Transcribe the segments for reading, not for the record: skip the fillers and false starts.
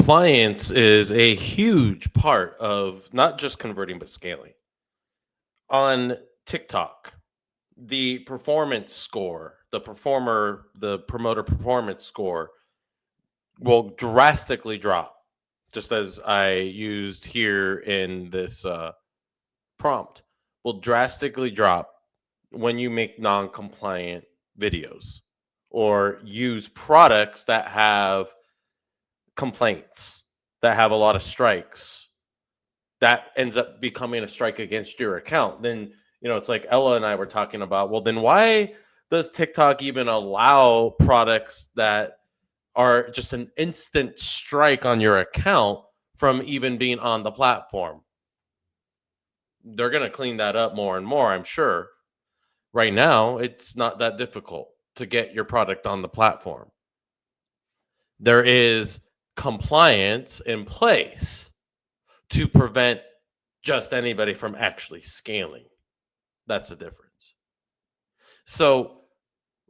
Compliance is a huge part of not just converting, but scaling. On TikTok, the performance score, the promoter performance score will drastically drop, just as I used here in this prompt, will drastically drop when you make non compliant videos or use products that have complaints, that have a lot of strikes, that ends up becoming a strike against your account. Then, it's like Ella and I were talking about, well, then why does TikTok even allow products that are just an instant strike on your account from even being on the platform? They're going to clean that up more and more, I'm sure. Right now, it's not that difficult to get your product on the platform. There is compliance in place to prevent just anybody from actually scaling. That's the difference. So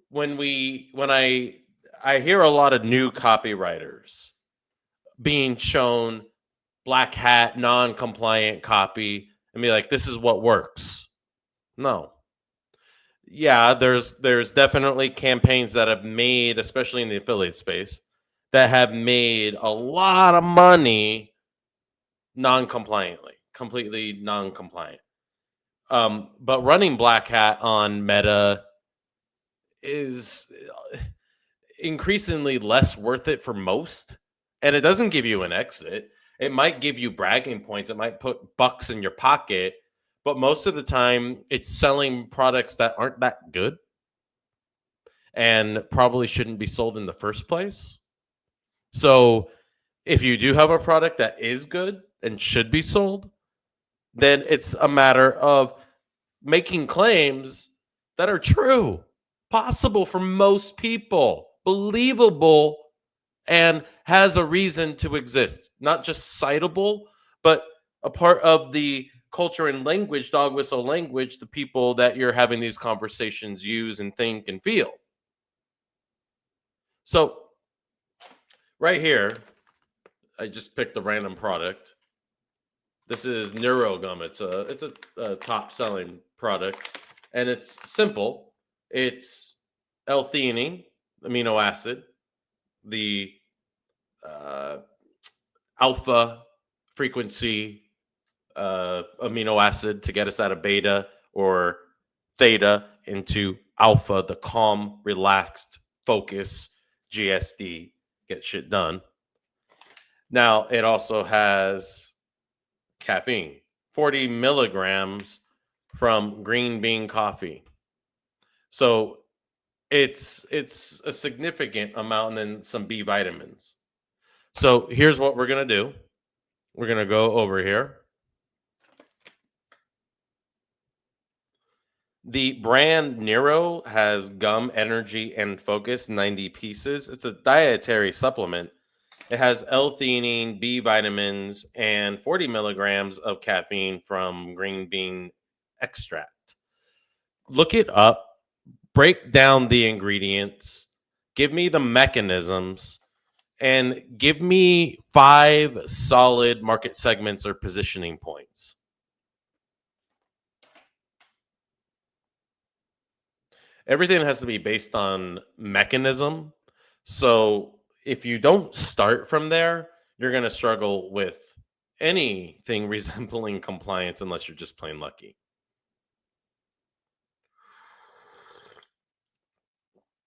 when I hear a lot of new copywriters being shown black hat non-compliant copy and be like, this is what works. No. Yeah, there's definitely campaigns that have made, especially in the affiliate space, that have made a lot of money non-compliantly, completely non-compliant. But running black hat on Meta is increasingly less worth it for most, and it doesn't give you an exit. It might give you bragging points. It might put bucks in your pocket, but most of the time, it's selling products that aren't that good and probably shouldn't be sold in the first place. So, if you do have a product that is good and should be sold, then it's a matter of making claims that are true, possible for most people, believable, and has a reason to exist. Not just citable, but a part of the culture and language, dog whistle language, the people that you're having these conversations use and think and feel. So, right here, I just picked a random product. This is NeuroGum. It's a top selling product, and it's simple. It's L-theanine amino acid, the uh, alpha frequency amino acid to get us out of beta or theta into alpha, the calm, relaxed, focus, GSD, get shit done. Now it also has caffeine, 40 milligrams from green bean coffee. So it's a significant amount, and then some B vitamins. So here's what we're gonna do. We're gonna go over here. The brand Nero has gum, energy, and focus, 90 pieces. It's a dietary supplement. It has L-theanine, B vitamins, and 40 milligrams of caffeine from green bean extract. Look it up, break down the ingredients, give me the mechanisms, and give me 5 solid market segments or positioning points. Everything has to be based on mechanism. So if you don't start from there, you're going to struggle with anything resembling compliance unless you're just plain lucky.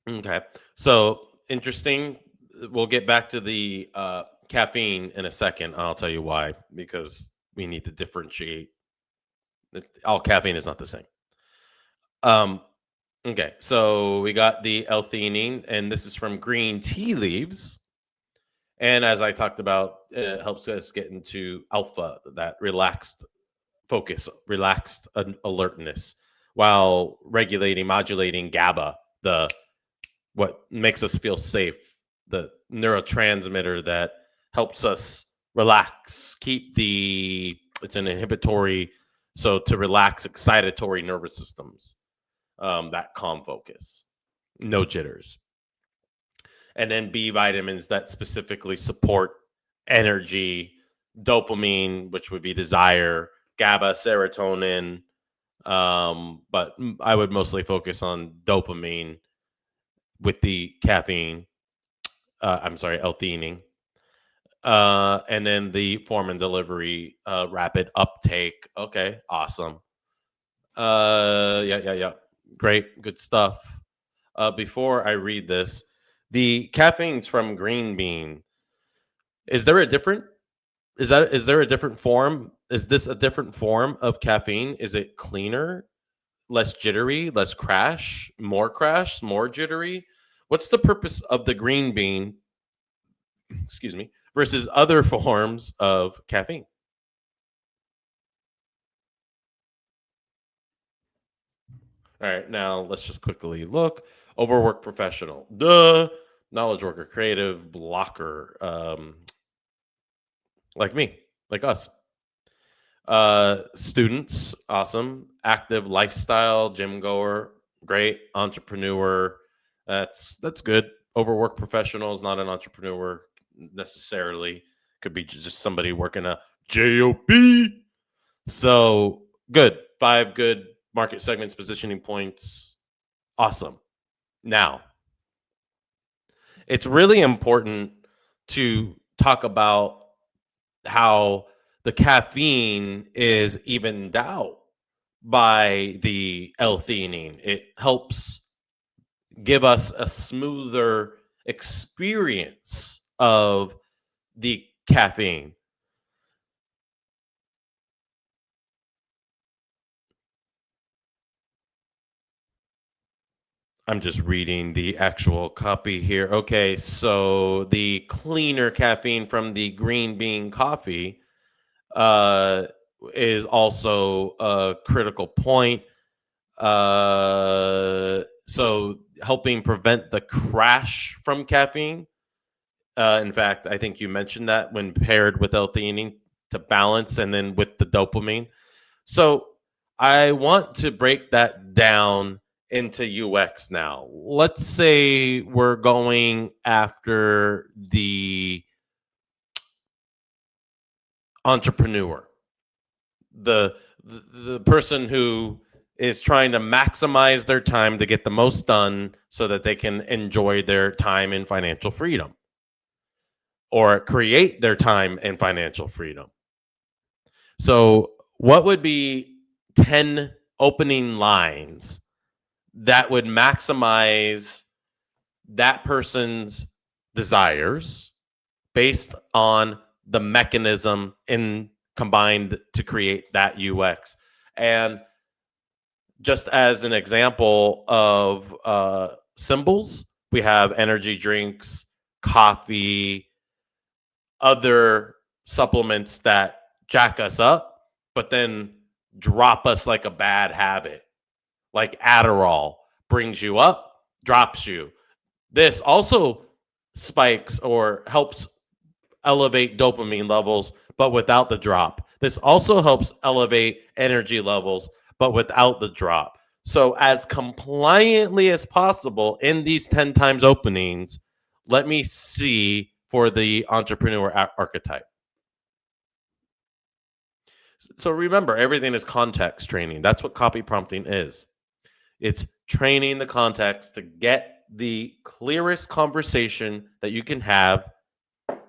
Okay. So interesting. We'll get back to the caffeine in a second. I'll tell you why, because we need to differentiate. All caffeine is not the same. Um, okay. So we got the L-theanine, and this is from green tea leaves. And as I talked about, it helps us get into alpha, that relaxed focus, relaxed alertness, while regulating, modulating GABA, the what makes us feel safe, the neurotransmitter that helps us relax, keep it's an inhibitory, so to relax excitatory nervous systems, that calm focus, no jitters. And then B vitamins that specifically support energy, dopamine, which would be desire, GABA, serotonin. But I would mostly focus on dopamine with the caffeine. I'm sorry, L-theanine. And then the form and delivery, rapid uptake. Okay, awesome. Yeah. Great, good stuff. Before I read this, the caffeine's from green bean. Is there a different? Is there a different form? Is this a different form of caffeine? Is it cleaner, less jittery, less crash, more jittery? What's the purpose of the green bean? Excuse me, versus other forms of caffeine? All right, now let's just quickly look. Overwork professional. Duh. Knowledge worker, creative blocker. Like me, like us. Students, awesome. Active lifestyle, gym goer, great. Entrepreneur, that's good. Overwork professional is not an entrepreneur necessarily. Could be just somebody working a job. So good. 5 good market segments, positioning points. Awesome. Now, it's really important to talk about how the caffeine is evened out by the L-theanine. It helps give us a smoother experience of the caffeine. I'm just reading the actual copy here. Okay, so the cleaner caffeine from the green bean coffee uh, is also a critical point. So helping prevent the crash from caffeine. In fact, I think you mentioned that when paired with L-theanine to balance, and then with the dopamine. So I want to break that down into UX now. Let's say we're going after the entrepreneur, the the person who is trying to maximize their time to get the most done so that they can enjoy their time in financial freedom or create their time in financial freedom. So, what would be 10 opening lines that would maximize that person's desires based on the mechanism in combined to create that UX? And just as an example of symbols, we have energy drinks, coffee, other supplements that jack us up, but then drop us like a bad habit. Like Adderall brings you up, drops you. This also spikes or helps elevate dopamine levels, but without the drop. This also helps elevate energy levels, but without the drop. So, as compliantly as possible in these 10 times openings, let me see for the entrepreneur archetype. So, remember, everything is context training. That's what copy prompting is. It's training the context to get the clearest conversation that you can have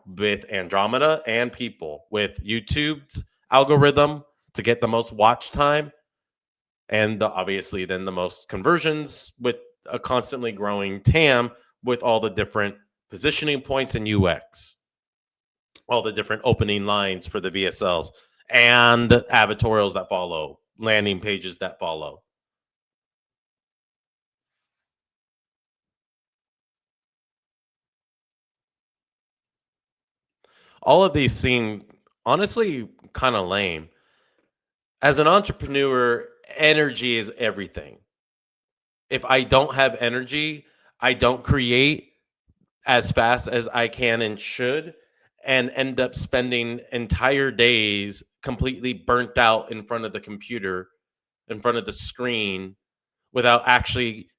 with Andromeda and people, with YouTube's algorithm to get the most watch time, and obviously then the most conversions with a constantly growing TAM with all the different positioning points in UX, all the different opening lines for the VSLs and advertorials that follow, landing pages that follow. All of these seem honestly kind of lame. As an entrepreneur, energy is everything. If I don't have energy, I don't create as fast as I can and should, and end up spending entire days completely burnt out in front of the computer, in front of the screen, without actually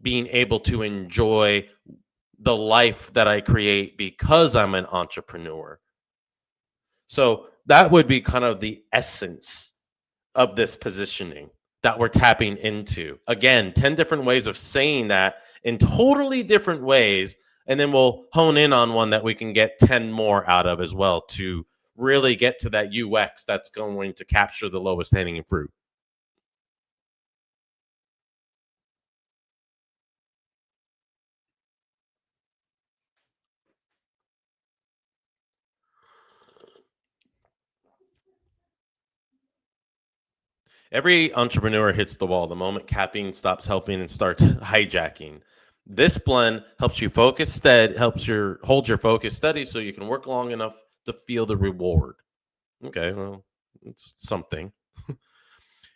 being able to enjoy the life that I create because I'm an entrepreneur. So that would be kind of the essence of this positioning that we're tapping into. Again, 10 different ways of saying that in totally different ways. And then we'll hone in on one that we can get 10 more out of as well to really get to that UX that's going to capture the lowest hanging fruit. Every entrepreneur hits the wall the moment caffeine stops helping and starts hijacking. This blend helps you focus steady, helps your hold your focus steady so you can work long enough to feel the reward. Okay, well, it's something.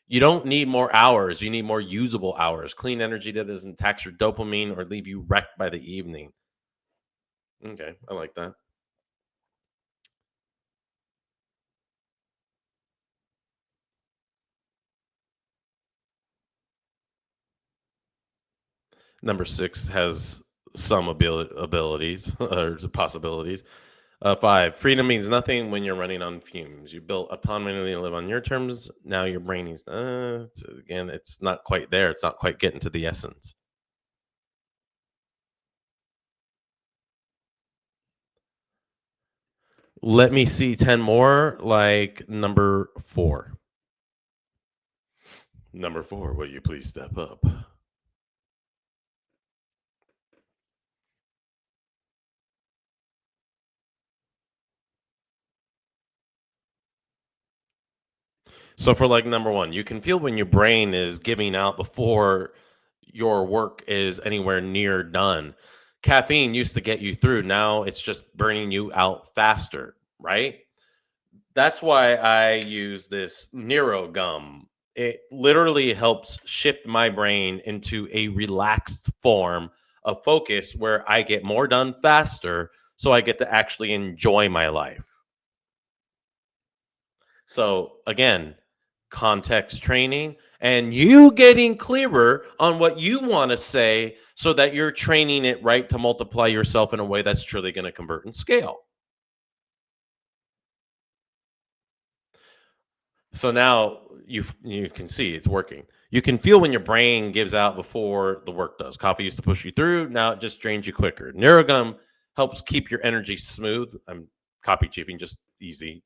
You don't need more hours, you need more usable hours. Clean energy that doesn't tax your dopamine or leave you wrecked by the evening. Okay, I like that. Number 6 has some abilities or possibilities. 5, freedom means nothing when you're running on fumes. You built autonomy to live on your terms. Now your brain is, again, it's not quite there. It's not quite getting to the essence. Let me see 10 more, like number 4. Number 4, will you please step up? So for like number 1, you can feel when your brain is giving out before your work is anywhere near done. Caffeine used to get you through. Now it's just burning you out faster, right? That's why I use this Nero gum. It literally helps shift my brain into a relaxed form of focus where I get more done faster so I get to actually enjoy my life. So again, context training and you getting clearer on what you want to say so that you're training it right to multiply yourself in a way that's truly going to convert and scale. So now you can see it's working. You can feel when your brain gives out before the work does. Coffee used to push you through. Now it just drains you quicker. Neurogum helps keep your energy smooth. I'm copy chiefing, just easy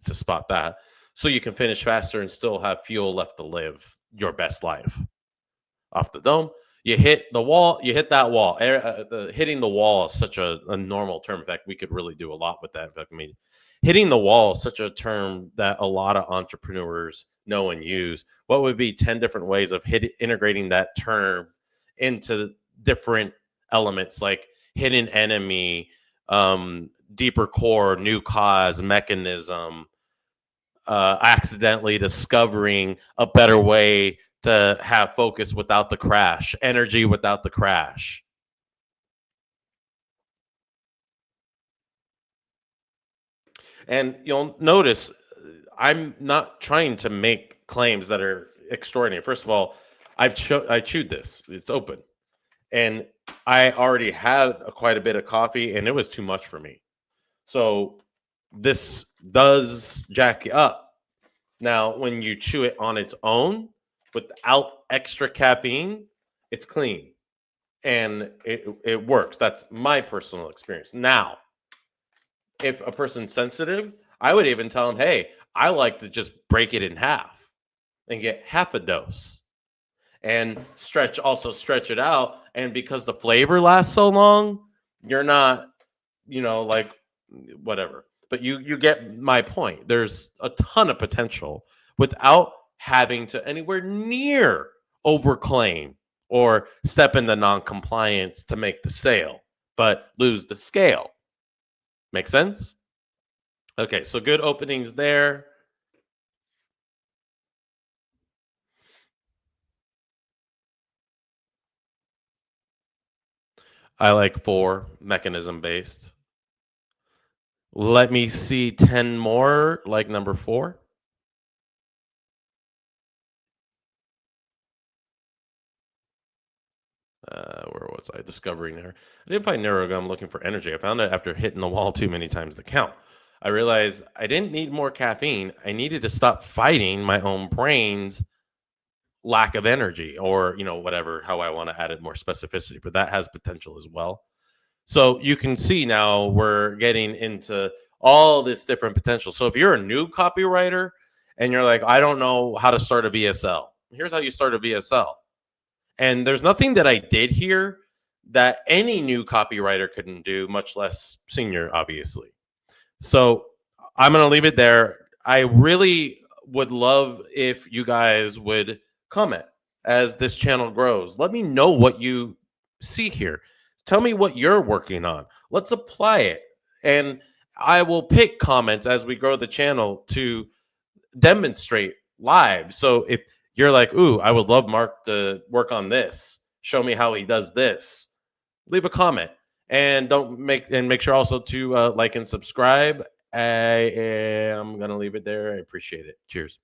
to spot that. So you can finish faster and still have fuel left to live your best life. Off the dome. You hit the wall. You hit that wall. Hitting the wall is such a normal term. In fact, we could really do a lot with that. In fact, I mean, hitting the wall is such a term that a lot of entrepreneurs know and use. What would be 10 different ways of integrating that term into different elements like hidden enemy, deeper core, new cause, mechanism, accidentally discovering a better way to have focus without the crash, energy without the crash. And you'll notice I'm not trying to make claims that are extraordinary. First of all, I chewed this. It's open. And I already had quite a bit of coffee and it was too much for me. So this does jack you up. Now, when you chew it on its own without extra caffeine, it's clean and it works. That's my personal experience. Now, if a person's sensitive, I would even tell them, hey, I like to just break it in half and get half a dose and stretch it out. And because the flavor lasts so long, you're not, like whatever. But you get my point. There's a ton of potential without having to anywhere near overclaim or step into non-compliance to make the sale, but lose the scale. Make sense? Okay, so good openings there. I like 4 mechanism based. Let me see 10 more, like number 4. Where was I? Discovering there. I didn't find neurogum looking for energy. I found it after hitting the wall too many times to count. I realized I didn't need more caffeine. I needed to stop fighting my own brain's lack of energy, or, whatever, how I want to add it more specificity, but that has potential as well. So you can see now we're getting into all this different potential. So if you're a new copywriter and you're like, I don't know how to start a VSL, here's how you start a VSL. And there's nothing that I did here that any new copywriter couldn't do, much less senior, obviously. So I'm going to leave it there. I really would love if you guys would comment as this channel grows. Let me know what you see here. Tell me what you're working on. Let's apply it. And I will pick comments as we grow the channel to demonstrate live. So if you're like, ooh, I would love Mark to work on this, show me how he does this, leave a comment. And don't make sure also to like and subscribe. I am gonna leave it there. I appreciate it. Cheers.